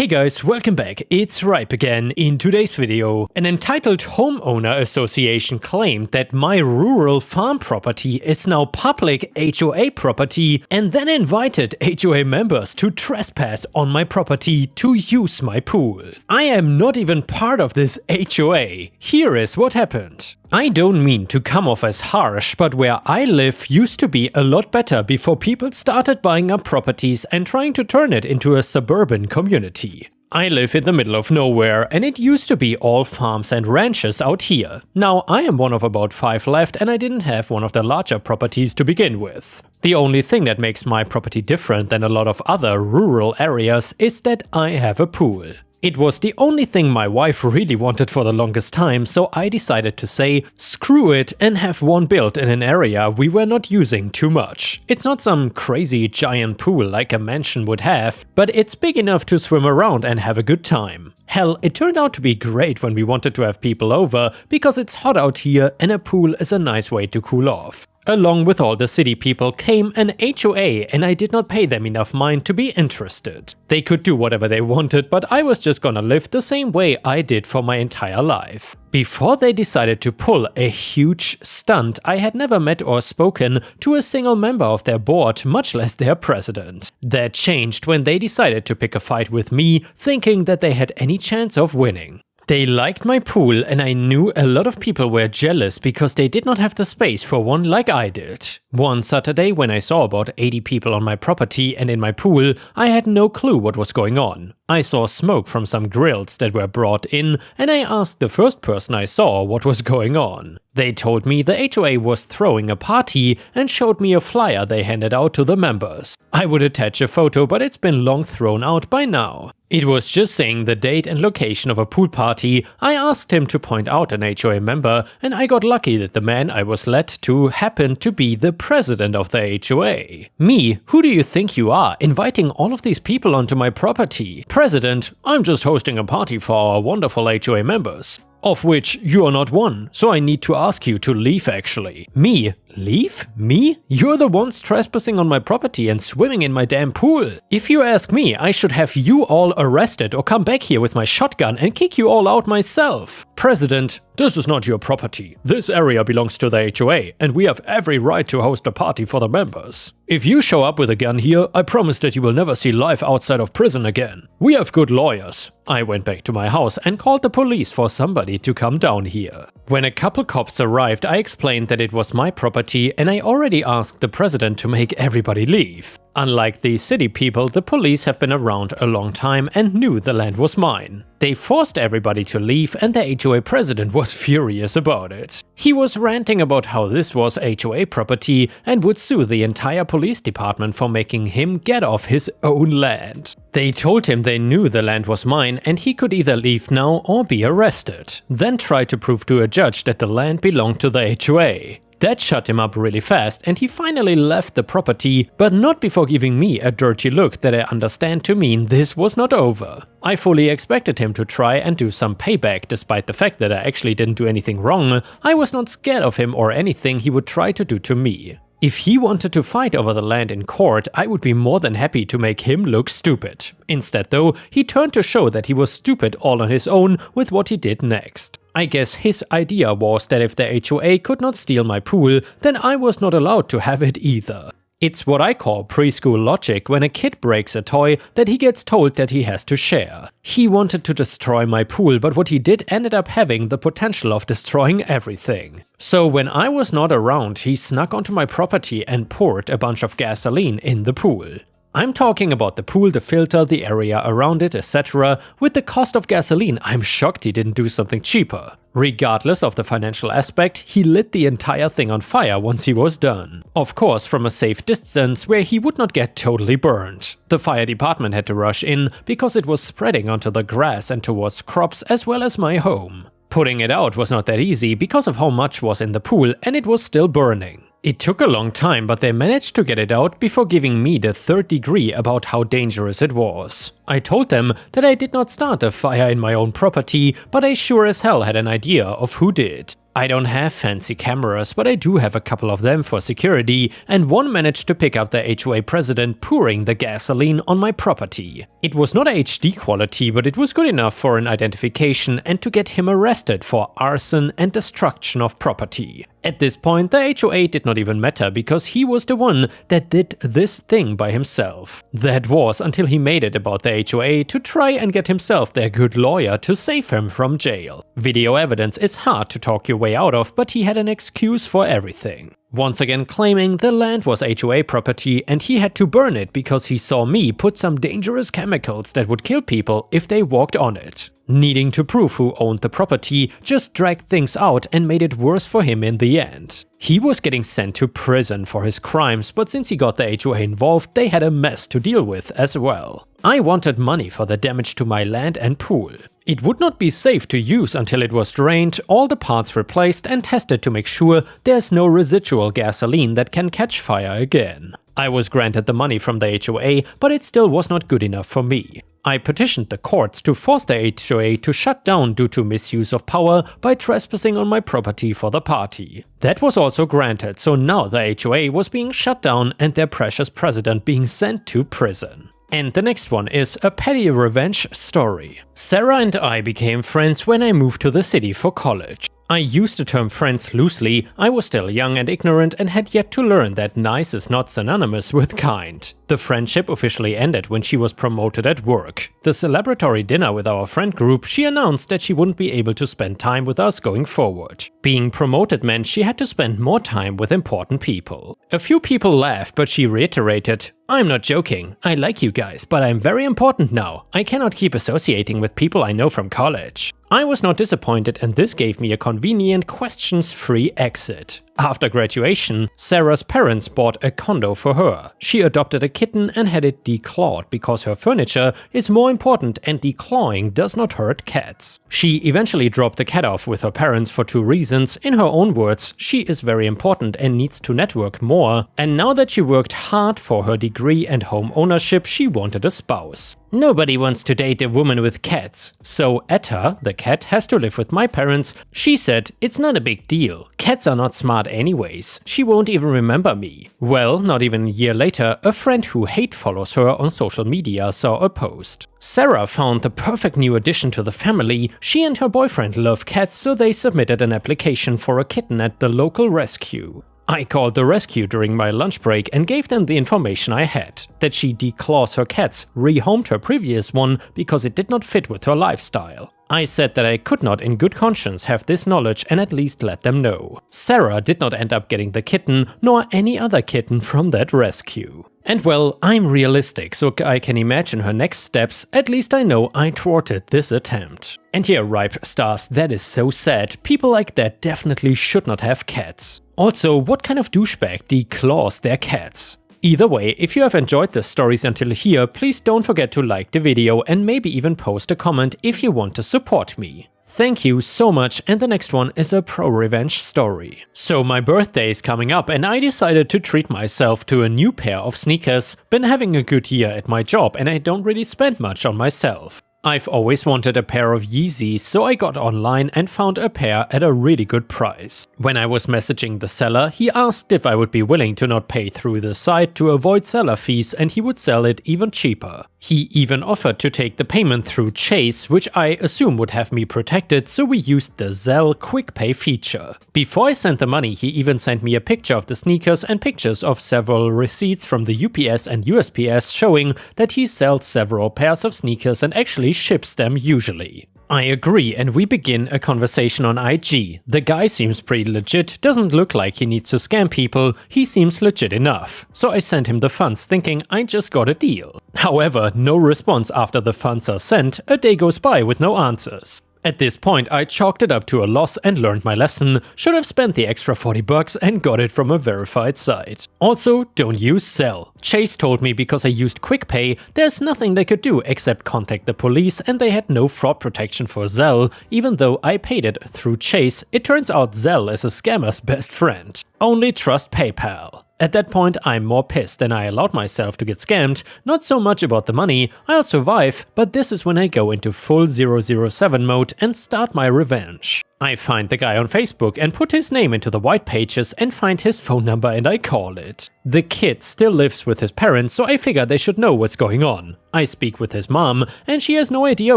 Hey guys, welcome back, it's Ripe again. In today's video, an entitled homeowner association claimed that my rural farm property is now public HOA property and then invited HOA members to trespass on my property to use my pool. I am not even part of this HOA. Here is what happened. I don't mean to come off as harsh, but where I live used to be a lot better before people started buying up properties and trying to turn it into a suburban community. I live in the middle of nowhere and it used to be all farms and ranches out here. Now I am one of about 5 left and I didn't have one of the larger properties to begin with. The only thing that makes my property different than a lot of other rural areas is that I have a pool. It was the only thing my wife really wanted for the longest time, so I decided to say screw it and have one built in an area we were not using too much. It's not some crazy giant pool like a mansion would have, but it's big enough to swim around and have a good time. Hell, it turned out to be great when we wanted to have people over, because it's hot out here and a pool is a nice way to cool off. Along with all the city people came an HOA and I did not pay them enough mind to be interested. They could do whatever they wanted, but I was just gonna live the same way I did for my entire life. Before they decided to pull a huge stunt, I had never met or spoken to a single member of their board, much less their president. That changed when they decided to pick a fight with me, thinking that they had any chance of winning. They liked my pool and I knew a lot of people were jealous because they did not have the space for one like I did. One Saturday when I saw about 80 people on my property and in my pool, I had no clue what was going on. I saw smoke from some grills that were brought in and I asked the first person I saw what was going on. They told me the HOA was throwing a party and showed me a flyer they handed out to the members. I would attach a photo, but it's been long thrown out by now. It was just saying the date and location of a pool party. I asked him to point out an HOA member and I got lucky that the man I was led to happened to be the president of the HOA. Me, who do you think you are, inviting all of these people onto my property? President, I'm just hosting a party for our wonderful HOA members. Of which you are not one, so I need to ask you to leave actually. Me? Leave? Me? You're the ones trespassing on my property and swimming in my damn pool. If you ask me, I should have you all arrested or come back here with my shotgun and kick you all out myself. President, this is not your property. This area belongs to the HOA and we have every right to host a party for the members. If you show up with a gun here, I promise that you will never see life outside of prison again. We have good lawyers. I went back to my house and called the police for somebody to come down here. When a couple cops arrived, I explained that it was my property and I already asked the president to make everybody leave. Unlike the city people, the police have been around a long time and knew the land was mine. They forced everybody to leave and the HOA president was furious about it. He was ranting about how this was HOA property and would sue the entire police department for making him get off his own land. They told him they knew the land was mine and he could either leave now or be arrested. Then try to prove to a judge that the land belonged to the HOA. That shut him up really fast and he finally left the property, but not before giving me a dirty look that I understand to mean this was not over. I fully expected him to try and do some payback despite the fact that I actually didn't do anything wrong. I was not scared of him or anything he would try to do to me. If he wanted to fight over the land in court, I would be more than happy to make him look stupid. Instead though, he turned to show that he was stupid all on his own with what he did next. I guess his idea was that if the HOA could not steal my pool, then I was not allowed to have it either. It's what I call preschool logic when a kid breaks a toy that he gets told that he has to share. He wanted to destroy my pool, but what he did ended up having the potential of destroying everything. So when I was not around, he snuck onto my property and poured a bunch of gasoline in the pool. I'm talking about the pool, the filter, the area around it, etc. With the cost of gasoline, I'm shocked he didn't do something cheaper. Regardless of the financial aspect, he lit the entire thing on fire once he was done. Of course, from a safe distance where he would not get totally burned. The fire department had to rush in because it was spreading onto the grass and towards crops as well as my home. Putting it out was not that easy because of how much was in the pool and it was still burning. It took a long time, but they managed to get it out before giving me the third degree about how dangerous it was. I told them that I did not start a fire in my own property, but I sure as hell had an idea of who did. I don't have fancy cameras, but I do have a couple of them for security, and one managed to pick up the HOA president pouring the gasoline on my property. It was not HD quality, but it was good enough for an identification and to get him arrested for arson and destruction of property. At this point, the HOA did not even matter because he was the one that did this thing by himself. That was until he made it about the HOA to try and get himself their good lawyer to save him from jail. Video evidence is hard to talk your way out of, but he had an excuse for everything. Once again claiming the land was HOA property and he had to burn it because he saw me put some dangerous chemicals that would kill people if they walked on it. Needing to prove who owned the property just dragged things out and made it worse for him in the end. He was getting sent to prison for his crimes, but since he got the HOA involved, they had a mess to deal with as well. I wanted money for the damage to my land and pool. It would not be safe to use until it was drained, all the parts replaced and tested to make sure there's no residual gasoline that can catch fire again. I was granted the money from the HOA, but it still was not good enough for me. I petitioned the courts to force the HOA to shut down due to misuse of power by trespassing on my property for the party. That was also granted, so now the HOA was being shut down and their precious president being sent to prison. And the next one is a petty revenge story. Sarah and I became friends when I moved to the city for college. I used the term friends loosely, I was still young and ignorant and had yet to learn that nice is not synonymous with kind. The friendship officially ended when she was promoted at work. The celebratory dinner with our friend group, she announced that she wouldn't be able to spend time with us going forward. Being promoted meant she had to spend more time with important people. A few people laughed, but she reiterated, "I'm not joking, I like you guys, but I'm very important now. I cannot keep associating with people I know from college." I was not disappointed and this gave me a convenient questions-free exit. After graduation, Sarah's parents bought a condo for her. She adopted a kitten and had it declawed because her furniture is more important and declawing does not hurt cats. She eventually dropped the cat off with her parents for two reasons. In her own words, she is very important and needs to network more, and now that she worked hard for her degree and home ownership, she wanted a spouse. Nobody wants to date a woman with cats, so Etta, the cat, has to live with my parents. She said, "It's not a big deal. Cats are not smart anyways. She won't even remember me." Well, not even a year later, a friend who hate follows her on social media saw a post. Sarah found the perfect new addition to the family. She and her boyfriend love cats, so they submitted an application for a kitten at the local rescue. I called the rescue during my lunch break and gave them the information I had, that she declaws her cats, rehomed her previous one because it did not fit with her lifestyle. I said that I could not in good conscience have this knowledge and at least let them know. Sarah did not end up getting the kitten, nor any other kitten from that rescue. And well, I'm realistic, so I can imagine her next steps. At least I know I thwarted this attempt. And here, Ripe stars, that is so sad. People like that definitely should not have cats. Also, what kind of douchebag declaws their cats? Either way, if you have enjoyed the stories until here, please don't forget to like the video and maybe even post a comment if you want to support me. Thank you so much, and the next one is a pro-revenge story. So my birthday is coming up and I decided to treat myself to a new pair of sneakers. Been having a good year at my job and I don't really spend much on myself. I've always wanted a pair of Yeezys, so I got online and found a pair at a really good price. When I was messaging the seller, he asked if I would be willing to not pay through the site to avoid seller fees and he would sell it even cheaper. He even offered to take the payment through Chase, which I assume would have me protected, so we used the Zelle Quick Pay feature. Before I sent the money, he even sent me a picture of the sneakers and pictures of several receipts from the UPS and USPS showing that he sells several pairs of sneakers and actually ships them usually. I agree, and we begin a conversation on IG. The guy seems pretty legit, doesn't look like he needs to scam people, he seems legit enough. So I sent him the funds thinking I just got a deal. However, no response after the funds are sent, a day goes by with no answers. At this point, I chalked it up to a loss and learned my lesson. Should have spent the extra $40 and got it from a verified site. Also, don't use Zelle. Chase told me because I used QuickPay, there's nothing they could do except contact the police, and they had no fraud protection for Zelle. Even though I paid it through Chase, it turns out Zelle is a scammer's best friend. Only trust PayPal. At that point, I'm more pissed and I allowed myself to get scammed. Not so much about the money, I'll survive, but this is when I go into full 007 mode and start my revenge. I find the guy on Facebook and put his name into the white pages and find his phone number and I call it. The kid still lives with his parents, so I figure they should know what's going on. I speak with his mom, and she has no idea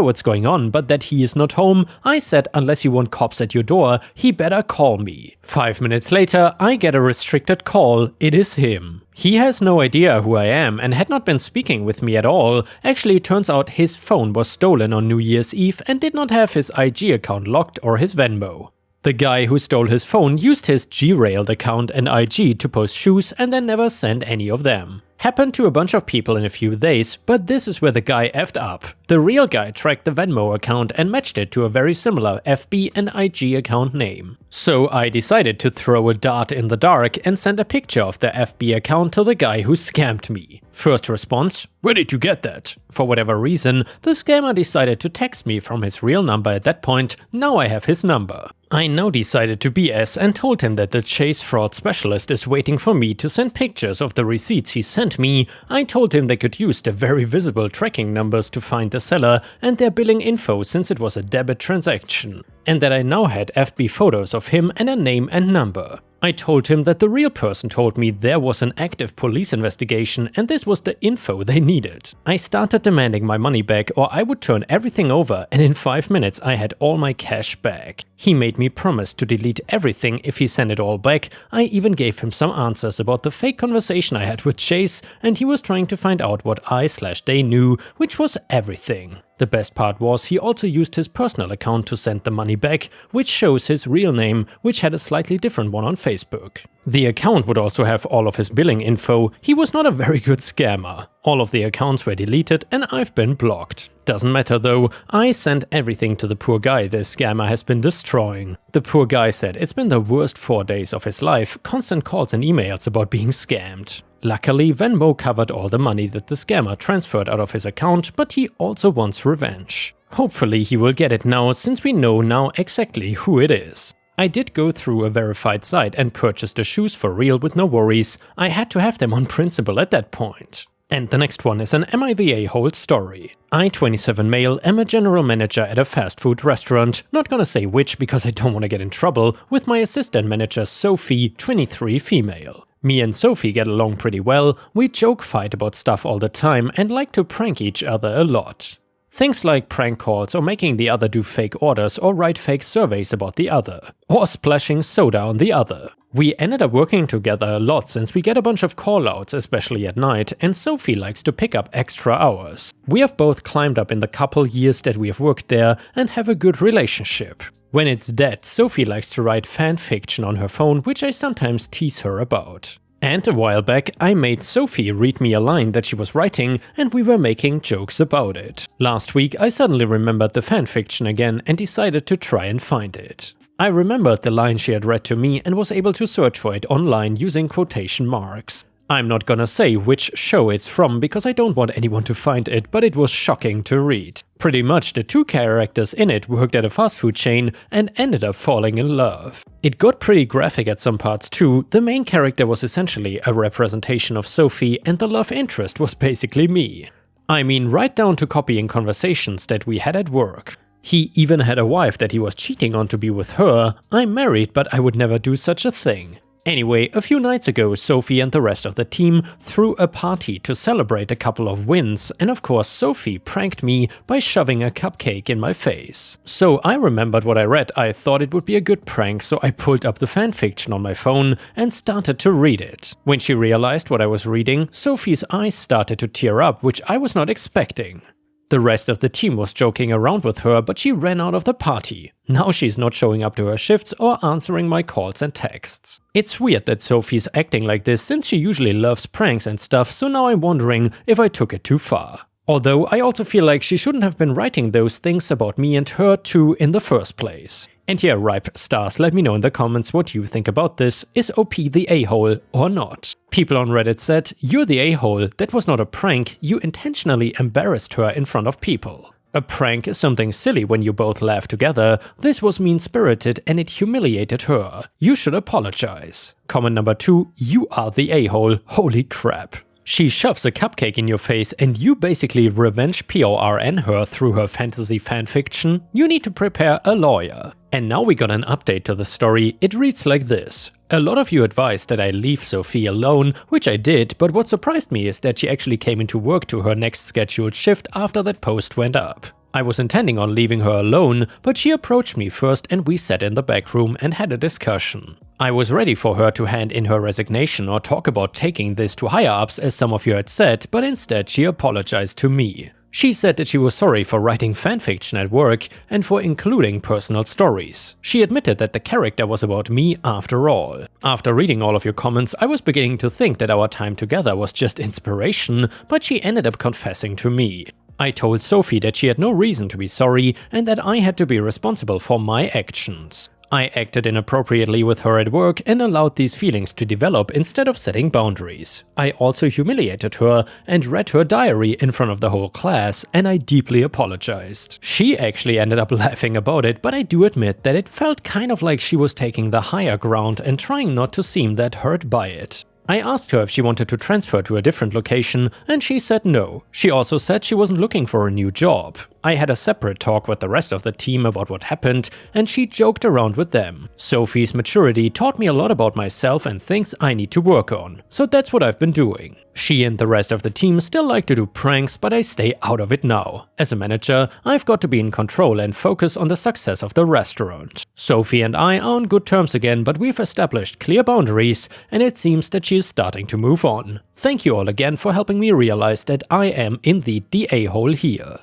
what's going on, but that he is not home. I said unless you want cops at your door, he better call me. 5 minutes later, I get a restricted call. It is him. He has no idea who I am and had not been speaking with me at all. Actually, it turns out his phone was stolen on New Year's Eve and did not have his IG account locked or his Venmo. The guy who stole his phone used his Gmail account and IG to post shoes and then never sent any of them. Happened to a bunch of people in a few days, but this is where the guy effed up. The real guy tracked the Venmo account and matched it to a very similar FB and IG account name. So I decided to throw a dart in the dark and send a picture of the FB account to the guy who scammed me. First response, "Where did you get that?" For whatever reason, the scammer decided to text me from his real number at that point. Now I have his number. I now decided to BS and told him that the Chase fraud specialist is waiting for me to send pictures of the receipts he sent me. I told him they could use the very visible tracking numbers to find the seller and their billing info since it was a debit transaction, and that I now had FB photos of him and a name and number. I told him that the real person told me there was an active police investigation and this was the info they needed. I started demanding my money back or I would turn everything over, and in 5 minutes I had all my cash back. He made me promise to delete everything if he sent it all back. I even gave him some answers about the fake conversation I had with Chase, and he was trying to find out what I/they knew, which was everything. The best part was he also used his personal account to send the money back, which shows his real name, which had a slightly different one on Facebook. The account would also have all of his billing info. He was not a very good scammer. All of the accounts were deleted and I've been blocked. Doesn't matter though, I sent everything to the poor guy this scammer has been destroying. The poor guy said it's been the worst 4 days of his life, constant calls and emails about being scammed. Luckily, Venmo covered all the money that the scammer transferred out of his account, but he also wants revenge. Hopefully he will get it now, since we know now exactly who it is. I did go through a verified site and purchased the shoes for real with no worries. I had to have them on principle at that point. And the next one is an Am I the A-hole story. I, 27 male, am a general manager at a fast food restaurant, not gonna say which because I don't wanna get in trouble, with my assistant manager Sophie, 23 female. Me and Sophie get along pretty well. We joke fight about stuff all the time and like to prank each other a lot. Things like prank calls or making the other do fake orders or write fake surveys about the other, or splashing soda on the other. We ended up working together a lot since we get a bunch of call-outs, especially at night, and Sophie likes to pick up extra hours. We have both climbed up in the couple years that we have worked there and have a good relationship. When it's dead, Sophie likes to write fan fiction on her phone, which I sometimes tease her about. And a while back, I made Sophie read me a line that she was writing, and we were making jokes about it. Last week, I suddenly remembered the fanfiction again and decided to try and find it. I remembered the line she had read to me and was able to search for it online using quotation marks. I'm not gonna say which show it's from because I don't want anyone to find it, but it was shocking to read. Pretty much the 2 characters in it worked at a fast food chain and ended up falling in love. It got pretty graphic at some parts too. The main character was essentially a representation of Sophie and the love interest was basically me. I mean, right down to copying conversations that we had at work. He even had a wife that he was cheating on to be with her. I'm married, but I would never do such a thing. Anyway, a few nights ago, Sophie and the rest of the team threw a party to celebrate a couple of wins, and of course Sophie pranked me by shoving a cupcake in my face. So I remembered what I read. I thought it would be a good prank, so I pulled up the fanfiction on my phone and started to read it. When she realized what I was reading, Sophie's eyes started to tear up, which I was not expecting. The rest of the team was joking around with her, but she ran out of the party. Now she's not showing up to her shifts or answering my calls and texts. It's weird that Sophie's acting like this since she usually loves pranks and stuff, so now I'm wondering if I took it too far. Although I also feel like she shouldn't have been writing those things about me and her too in the first place. And yeah, Ripe Stars, let me know in the comments what you think about this. Is OP the a-hole or not? People on Reddit said, "You're the a-hole, that was not a prank, you intentionally embarrassed her in front of people." A prank is something silly when you both laugh together. This was mean-spirited and it humiliated her. You should apologize. Comment number 2, you are the a-hole, holy crap. She shoves a cupcake in your face and you basically revenge PORN her through her fantasy fanfiction. You need to prepare a lawyer. And now we got an update to the story. It reads like this. A lot of you advised that I leave Sophie alone, which I did, but what surprised me is that she actually came into work to her next scheduled shift after that post went up. I was intending on leaving her alone, but she approached me first and we sat in the back room and had a discussion. I was ready for her to hand in her resignation or talk about taking this to higher-ups as some of you had said, but instead she apologized to me. She said that she was sorry for writing fanfiction at work and for including personal stories. She admitted that the character was about me after all. After reading all of your comments, I was beginning to think that our time together was just inspiration, but she ended up confessing to me. I told Sophie that she had no reason to be sorry and that I had to be responsible for my actions. I acted inappropriately with her at work and allowed these feelings to develop instead of setting boundaries. I also humiliated her and read her diary in front of the whole class, and I deeply apologized. She actually ended up laughing about it, but I do admit that it felt kind of like she was taking the higher ground and trying not to seem that hurt by it. I asked her if she wanted to transfer to a different location, and she said no. She also said she wasn't looking for a new job. I had a separate talk with the rest of the team about what happened, and she joked around with them. Sophie's maturity taught me a lot about myself and things I need to work on, so that's what I've been doing. She and the rest of the team still like to do pranks, but I stay out of it now. As a manager, I've got to be in control and focus on the success of the restaurant. Sophie and I are on good terms again, but we've established clear boundaries, and it seems that she is starting to move on. Thank you all again for helping me realize that I am indeed the a-hole here.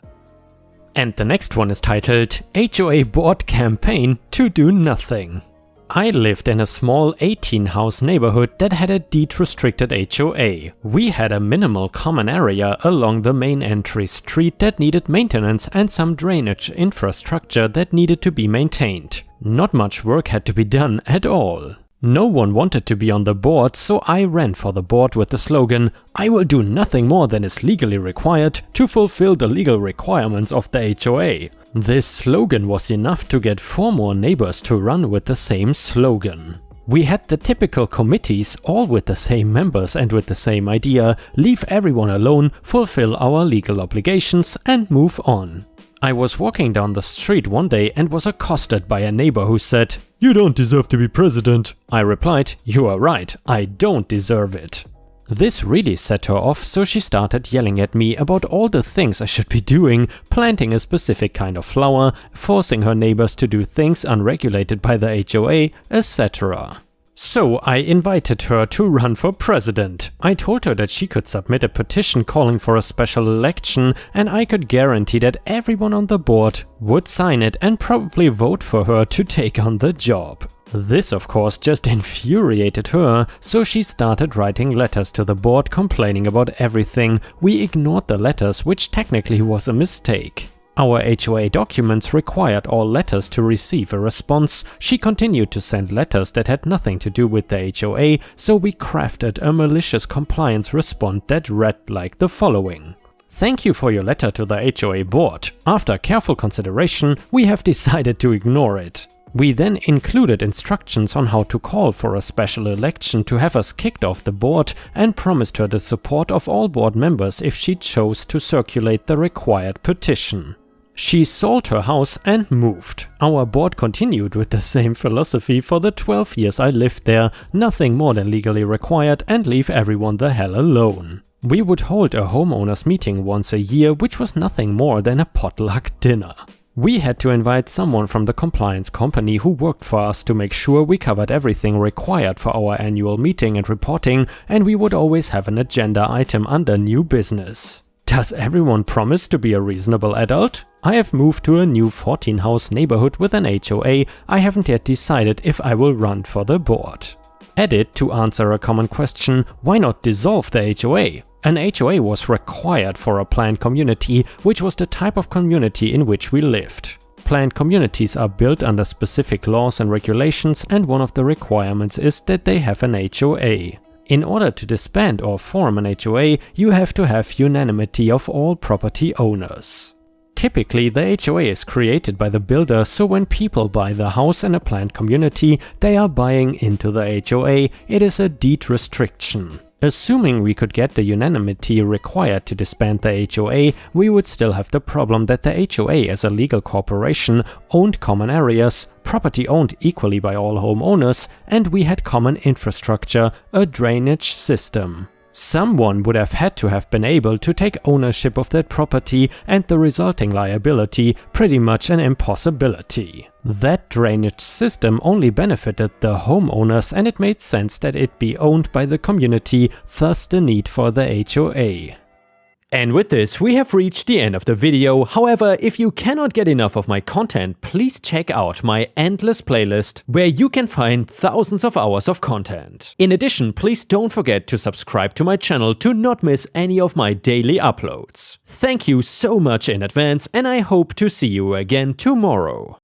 And the next one is titled HOA Board Campaign to Do Nothing. I lived in a small 18-house neighborhood that had a deed-restricted HOA. We had a minimal common area along the main entry street that needed maintenance and some drainage infrastructure that needed to be maintained. Not much work had to be done at all. No one wanted to be on the board, so I ran for the board with the slogan, "I will do nothing more than is legally required to fulfill the legal requirements of the HOA." This slogan was enough to get 4 more neighbors to run with the same slogan. We had the typical committees, all with the same members and with the same idea: leave everyone alone, fulfill our legal obligations, and move on. I was walking down the street one day and was accosted by a neighbor who said, "You don't deserve to be president." I replied, "You are right, I don't deserve it." This really set her off, so she started yelling at me about all the things I should be doing, planting a specific kind of flower, forcing her neighbors to do things unregulated by the HOA, etc. So I invited her to run for president. I told her that she could submit a petition calling for a special election, and I could guarantee that everyone on the board would sign it and probably vote for her to take on the job. This of course just infuriated her, so she started writing letters to the board complaining about everything. We ignored the letters, which technically was a mistake. Our HOA documents required all letters to receive a response. She continued to send letters that had nothing to do with the HOA, so we crafted a malicious compliance response that read like the following. "Thank you for your letter to the HOA board. After careful consideration, we have decided to ignore it." We then included instructions on how to call for a special election to have us kicked off the board and promised her the support of all board members if she chose to circulate the required petition. She sold her house and moved. Our board continued with the same philosophy for the 12 years I lived there, nothing more than legally required, and leave everyone the hell alone. We would hold a homeowners meeting once a year, which was nothing more than a potluck dinner. We had to invite someone from the compliance company who worked for us to make sure we covered everything required for our annual meeting and reporting, and we would always have an agenda item under new business. Does everyone promise to be a reasonable adult? I have moved to a new 14-house neighborhood with an HOA. I haven't yet decided if I will run for the board. Edit to answer a common question: why not dissolve the HOA? An HOA was required for a planned community, which was the type of community in which we lived. Planned communities are built under specific laws and regulations, and one of the requirements is that they have an HOA. In order to disband or form an HOA, you have to have unanimity of all property owners. Typically, the HOA is created by the builder, so when people buy the house in a planned community, they are buying into the HOA. It is a deed restriction. Assuming we could get the unanimity required to disband the HOA, we would still have the problem that the HOA as a legal corporation owned common areas, property owned equally by all homeowners, and we had common infrastructure, a drainage system. Someone would have been able to take ownership of that property, and the resulting liability pretty much an impossibility. That drainage system only benefited the homeowners, and it made sense that it be owned by the community, thus the need for the HOA. And with this, we have reached the end of the video. However, if you cannot get enough of my content, please check out my endless playlist, where you can find thousands of hours of content. In addition, please don't forget to subscribe to my channel to not miss any of my daily uploads. Thank you so much in advance, and I hope to see you again tomorrow.